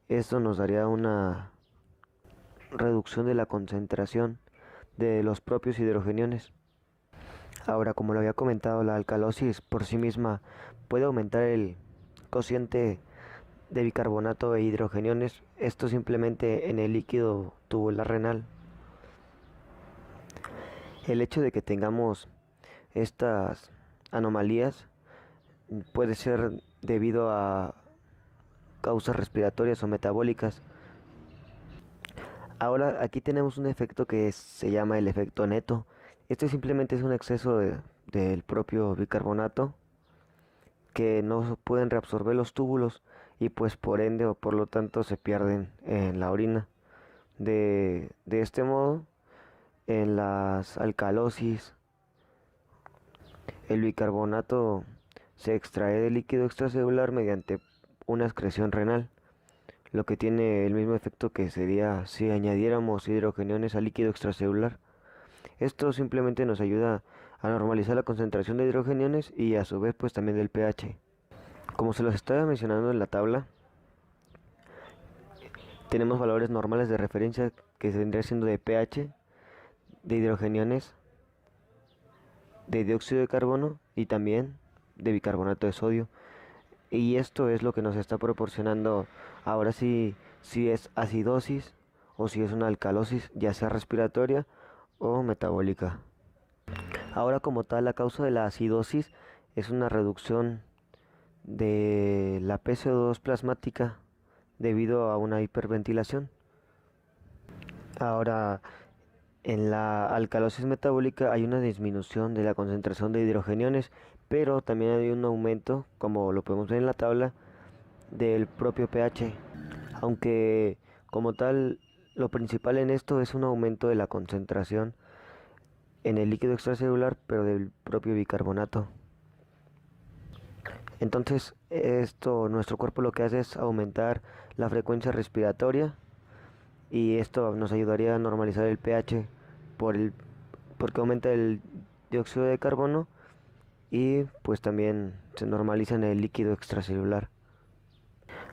Esto nos daría una reducción de la concentración de los propios hidrogeniones. Ahora, como lo había comentado, la alcalosis por sí misma puede aumentar el cociente de bicarbonato e hidrogeniones, esto simplemente en el líquido tubular renal. El hecho de que tengamos estas anomalías puede ser debido a causas respiratorias o metabólicas. Ahora aquí tenemos un efecto que se llama el efecto neto. Este simplemente es un exceso del propio bicarbonato que no pueden reabsorber los túbulos y pues por ende o por lo tanto se pierden en la orina. De este modo, en las alcalosis, el bicarbonato se extrae del líquido extracelular mediante una excreción renal, lo que tiene el mismo efecto que sería si añadiéramos hidrogeniones al líquido extracelular. Esto simplemente nos ayuda a normalizar la concentración de hidrogeniones y a su vez pues también del pH. Como se los estaba mencionando en la tabla, tenemos valores normales de referencia que vendría siendo de pH, de hidrogeniones, de dióxido de carbono y también de bicarbonato de sodio. Y esto es lo que nos está proporcionando ahora sí si es acidosis o si es una alcalosis, ya sea respiratoria o metabólica. Ahora como tal, la causa de la acidosis es una reducción de la PCO2 plasmática debido a una hiperventilación. Ahora, en la alcalosis metabólica hay una disminución de la concentración de hidrogeniones, pero también hay un aumento, como lo podemos ver en la tabla, del propio pH. Aunque como tal, lo principal en esto es un aumento de la concentración en el líquido extracelular, pero del propio bicarbonato. Entonces, nuestro cuerpo lo que hace es aumentar la frecuencia respiratoria y esto nos ayudaría a normalizar el pH porque aumenta el dióxido de carbono y pues también se normaliza en el líquido extracelular.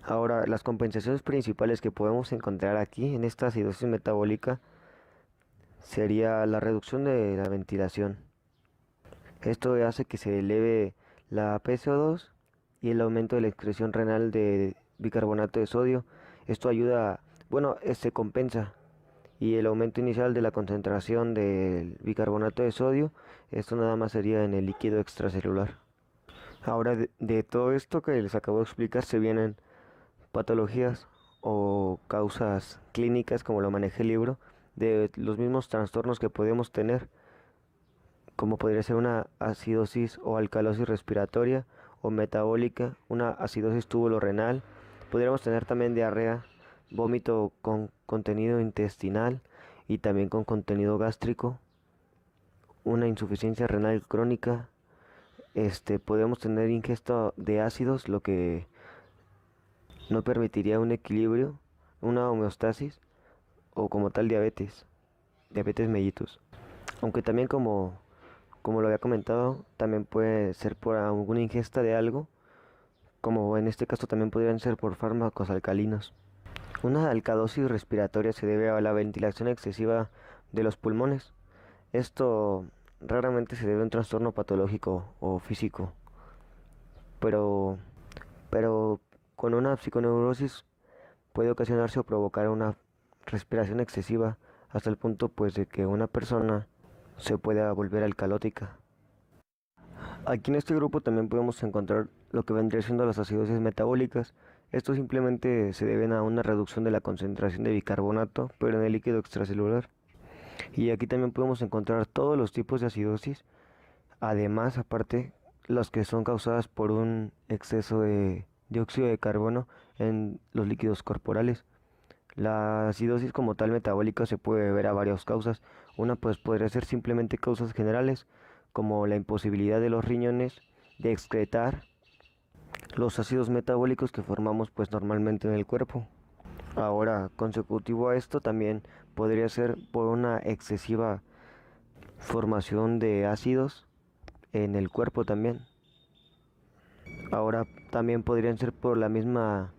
Ahora, las compensaciones principales que podemos encontrar aquí en esta acidosis metabólica sería la reducción de la ventilación. Esto hace que se eleve la PCO2 y el aumento de la excreción renal de bicarbonato de sodio. Esto ayuda, bueno, se compensa y el aumento inicial de la concentración del bicarbonato de sodio, esto nada más sería en el líquido extracelular. Ahora de todo esto que les acabo de explicar se vienen patologías o causas clínicas, como lo maneja el libro, de los mismos trastornos que podemos tener, como podría ser una acidosis o alcalosis respiratoria o metabólica, una acidosis tubulorenal, Podríamos tener también diarrea, vómito con contenido intestinal y también con contenido gástrico, una insuficiencia renal crónica. Podemos tener ingesta de ácidos, lo que no permitiría un equilibrio, una homeostasis o como tal diabetes mellitus. Aunque también como lo había comentado, también puede ser por alguna ingesta de algo, como en este caso también podrían ser por fármacos alcalinos. Una alcalosis respiratoria se debe a la ventilación excesiva de los pulmones. Esto raramente se debe a un trastorno patológico o físico, pero, pero con una psiconeurosis puede ocasionarse o provocar una respiración excesiva hasta el punto pues de que una persona se pueda volver alcalótica. Aquí en este grupo también podemos encontrar lo que vendría siendo las acidosis metabólicas. Esto simplemente se deben a una reducción de la concentración de bicarbonato, pero en el líquido extracelular. Y aquí también podemos encontrar todos los tipos de acidosis, además aparte las que son causadas por un exceso de dióxido de carbono en los líquidos corporales. La acidosis como tal metabólica se puede ver a varias causas. Una pues podría ser simplemente causas generales, como la imposibilidad de los riñones de excretar los ácidos metabólicos que formamos pues normalmente en el cuerpo. Ahora, consecutivo a esto también podría ser por una excesiva formación de ácidos en el cuerpo también. Ahora también podrían ser por la misma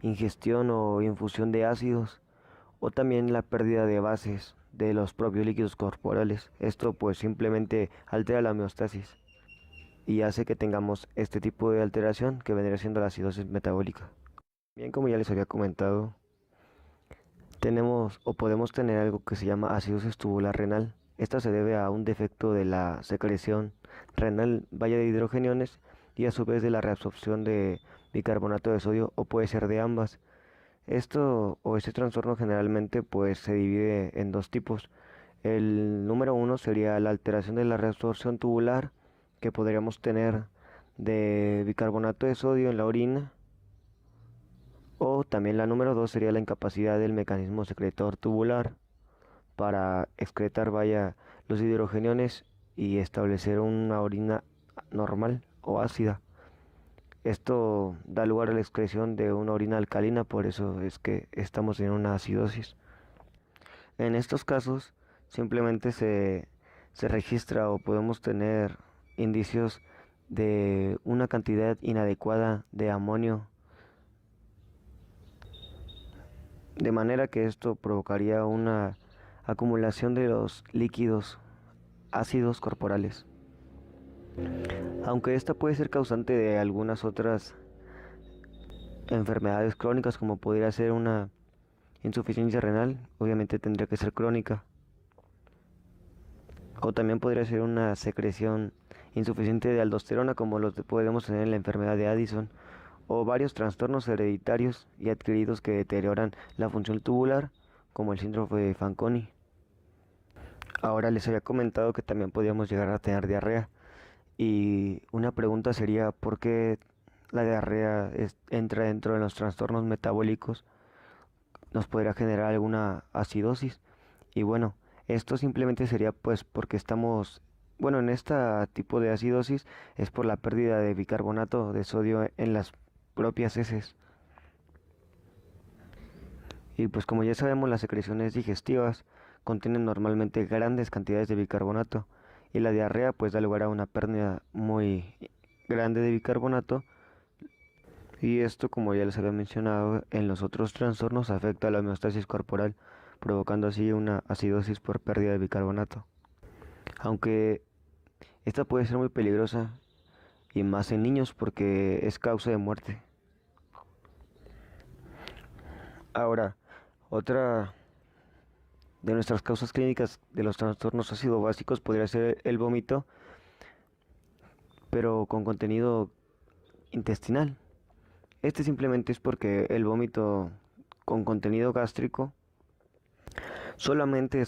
ingestión o infusión de ácidos o también la pérdida de bases de los propios líquidos corporales. Esto pues simplemente altera la homeostasis y hace que tengamos este tipo de alteración que vendría siendo la acidosis metabólica. Bien, como ya les había comentado, tenemos o podemos tener algo que se llama acidosis tubular renal. Esta se debe a un defecto de la secreción renal, vaya de hidrogeniones, y a su vez de la reabsorción de bicarbonato de sodio, o puede ser de ambas. Esto o este trastorno generalmente pues se divide en dos tipos. El número uno sería la alteración de la reabsorción tubular que podríamos tener de bicarbonato de sodio en la orina, o también la número dos sería la incapacidad del mecanismo secretor tubular para excretar vaya los hidrogeniones y establecer una orina normal o ácida. Esto da lugar a la excreción de una orina alcalina, por eso es que estamos en una acidosis. En estos casos simplemente se registra o podemos tener indicios de una cantidad inadecuada de amonio, de manera que esto provocaría una acumulación de los líquidos ácidos corporales. Aunque esta puede ser causante de algunas otras enfermedades crónicas, como podría ser una insuficiencia renal, obviamente tendría que ser crónica. O también podría ser una secreción insuficiente de aldosterona, como los podemos tener en la enfermedad de Addison, o varios trastornos hereditarios y adquiridos que deterioran la función tubular, como el síndrome de Fanconi. Ahora les había comentado que también podíamos llegar a tener diarrea. Y una pregunta sería, ¿por qué la diarrea entra dentro de los trastornos metabólicos? ¿Nos podría generar alguna acidosis? Y bueno, esto simplemente sería pues porque en este tipo de acidosis es por la pérdida de bicarbonato de sodio en las propias heces. Y pues como ya sabemos, las secreciones digestivas contienen normalmente grandes cantidades de bicarbonato. Y la diarrea pues da lugar a una pérdida muy grande de bicarbonato, y esto, como ya les había mencionado en los otros trastornos, afecta a la homeostasis corporal, provocando así una acidosis por pérdida de bicarbonato. Aunque esta puede ser muy peligrosa y más en niños porque es causa de muerte. Ahora, otra de nuestras causas clínicas de los trastornos ácido-básicos podría ser el vómito, pero con contenido intestinal. Este simplemente es porque el vómito con contenido gástrico solamente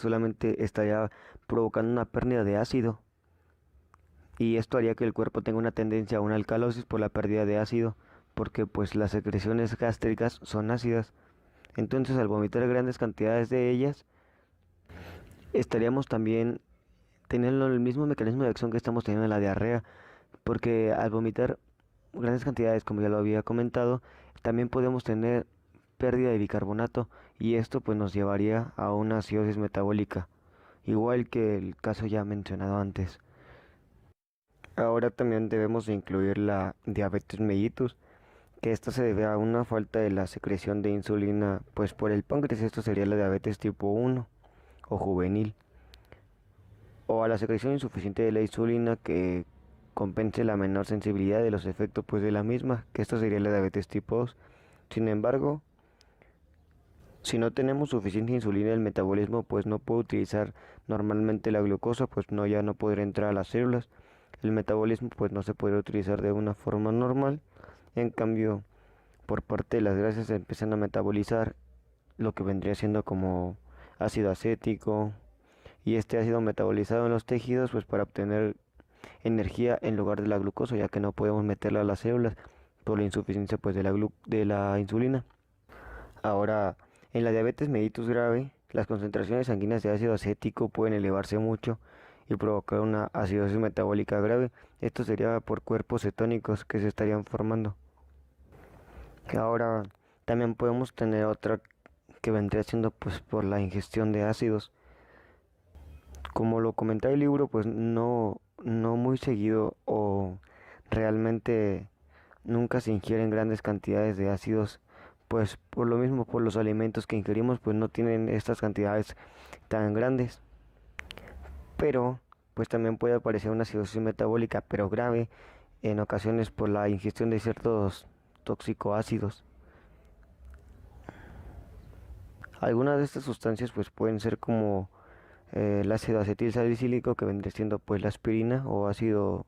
estaría provocando una pérdida de ácido, y esto haría que el cuerpo tenga una tendencia a una alcalosis por la pérdida de ácido, porque pues las secreciones gástricas son ácidas. Entonces al vomitar grandes cantidades de ellas, estaríamos también teniendo el mismo mecanismo de acción que estamos teniendo en la diarrea, porque al vomitar grandes cantidades, como ya lo había comentado, también podemos tener pérdida de bicarbonato y esto pues nos llevaría a una acidosis metabólica, igual que el caso ya mencionado antes. Ahora también debemos de incluir la diabetes mellitus, que esta se debe a una falta de la secreción de insulina pues por el páncreas. Esto sería la diabetes tipo 1 o juvenil, o a la secreción insuficiente de la insulina que compense la menor sensibilidad de los efectos pues de la misma, que esto sería la diabetes tipo 2. Sin embargo, si no tenemos suficiente insulina, el metabolismo pues no puede utilizar normalmente la glucosa, pues no, ya no podrá entrar a las células. El metabolismo pues no se podrá utilizar de una forma normal. En cambio, por parte de las grasas se empiezan a metabolizar lo que vendría siendo como ácido acético, y este ácido metabolizado en los tejidos pues para obtener energía en lugar de la glucosa, ya que no podemos meterla a las células por la insuficiencia pues de la insulina. Ahora, en la diabetes mellitus grave, las concentraciones sanguíneas de ácido acético pueden elevarse mucho y provocar una acidosis metabólica grave. Esto sería por cuerpos cetónicos que se estarían formando. Ahora, también podemos tener otra que vendría siendo pues por la ingestión de ácidos. Como lo comentaba el libro, pues no muy seguido o realmente nunca se ingieren grandes cantidades de ácidos, pues por lo mismo, por los alimentos que ingerimos, pues no tienen estas cantidades tan grandes. Pero, pues también puede aparecer una acidosis metabólica, pero grave, en ocasiones por la ingestión de ciertos tóxico-ácidos. Algunas de estas sustancias pues pueden ser como el ácido acetil salicílico, que vendría siendo pues la aspirina, o ácido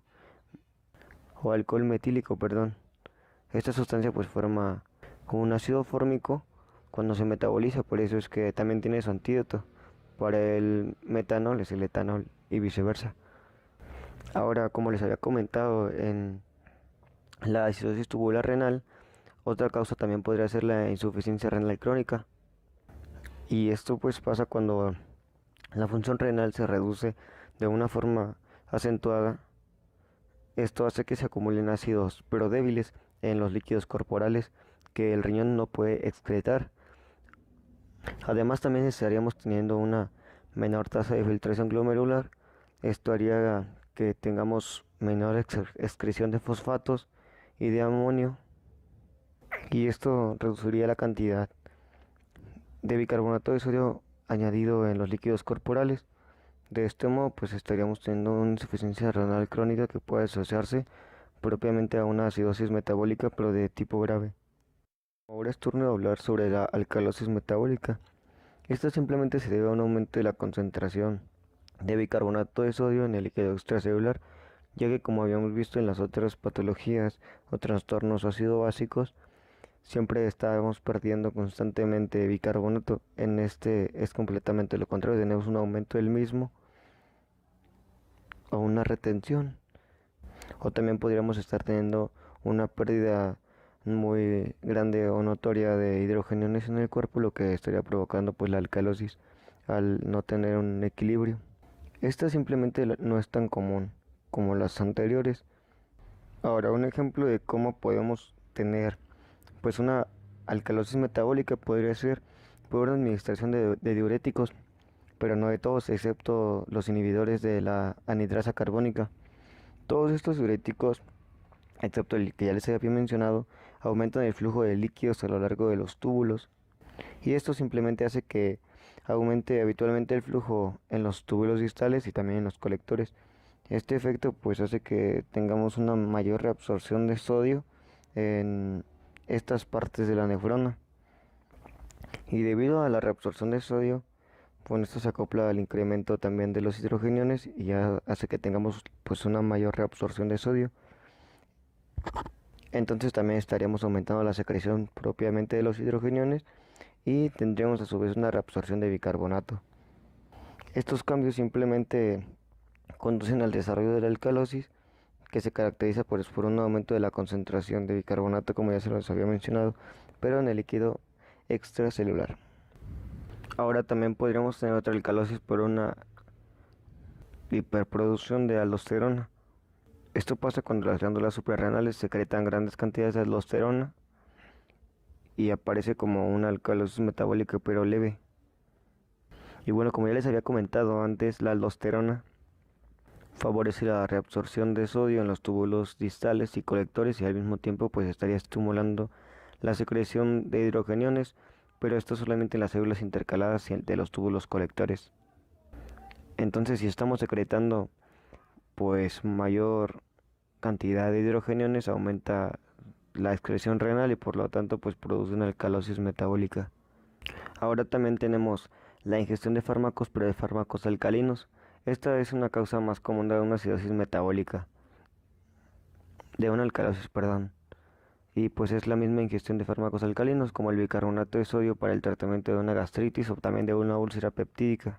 o alcohol metílico, perdón. Esta sustancia pues forma un ácido fórmico cuando se metaboliza, por eso es que también tiene su antídoto. Para el metanol es el etanol y viceversa. Ahora, como les había comentado, en la acidosis tubular renal, otra causa también podría ser la insuficiencia renal crónica. Y esto pues pasa cuando la función renal se reduce de una forma acentuada. Esto hace que se acumulen ácidos, pero débiles, en los líquidos corporales que el riñón no puede excretar. Además, también estaríamos teniendo una menor tasa de filtración glomerular. Esto haría que tengamos menor excreción de fosfatos y de amonio, y esto reduciría la cantidad de bicarbonato de sodio añadido en los líquidos corporales. De este modo, pues estaríamos teniendo una insuficiencia renal crónica que puede asociarse propiamente a una acidosis metabólica, pero de tipo grave. Ahora es turno de hablar sobre la alcalosis metabólica. Esta simplemente se debe a un aumento de la concentración de bicarbonato de sodio en el líquido extracelular, ya que, como habíamos visto en las otras patologías o trastornos ácido básicos, siempre estábamos perdiendo constantemente bicarbonato. En este es completamente lo contrario, tenemos un aumento del mismo o una retención, o también podríamos estar teniendo una pérdida muy grande o notoria de hidrogeniones en el cuerpo, lo que estaría provocando pues la alcalosis al no tener un equilibrio. Esta simplemente no es tan común como las anteriores. Ahora, un ejemplo de cómo podemos tener pues una alcalosis metabólica podría ser por una administración de diuréticos, pero no de todos, excepto los inhibidores de la anhidrasa carbónica. Todos estos diuréticos, excepto el que ya les había mencionado, aumentan el flujo de líquidos a lo largo de los túbulos, y esto simplemente hace que aumente habitualmente el flujo en los túbulos distales y también en los colectores. Este efecto pues hace que tengamos una mayor reabsorción de sodio en estas partes de la nefrona, y debido a la reabsorción de sodio, pues esto se acopla al incremento también de los hidrogeniones y ya hace que tengamos pues una mayor reabsorción de sodio. Entonces también estaríamos aumentando la secreción propiamente de los hidrogeniones y tendríamos a su vez una reabsorción de bicarbonato. Estos cambios simplemente conducen al desarrollo de la alcalosis, que se caracteriza por un aumento de la concentración de bicarbonato, como ya se los había mencionado, pero en el líquido extracelular. Ahora también podríamos tener otra alcalosis por una hiperproducción de aldosterona. Esto pasa cuando las glándulas suprarrenales secretan grandes cantidades de aldosterona y aparece como una alcalosis metabólica pero leve. Y bueno, como ya les había comentado antes, la aldosterona favorece la reabsorción de sodio en los túbulos distales y colectores y al mismo tiempo pues estaría estimulando la secreción de hidrogeniones, pero esto solamente en las células intercaladas de los túbulos colectores. Entonces, si estamos secretando pues mayor cantidad de hidrogeniones, aumenta la excreción renal y por lo tanto pues produce una alcalosis metabólica. Ahora también tenemos la ingestión de fármacos, pero de fármacos alcalinos. Esta es una causa más común de una acidosis metabólica, de una alcalosis, perdón. Y pues es la misma ingestión de fármacos alcalinos como el bicarbonato de sodio para el tratamiento de una gastritis o también de una úlcera peptídica.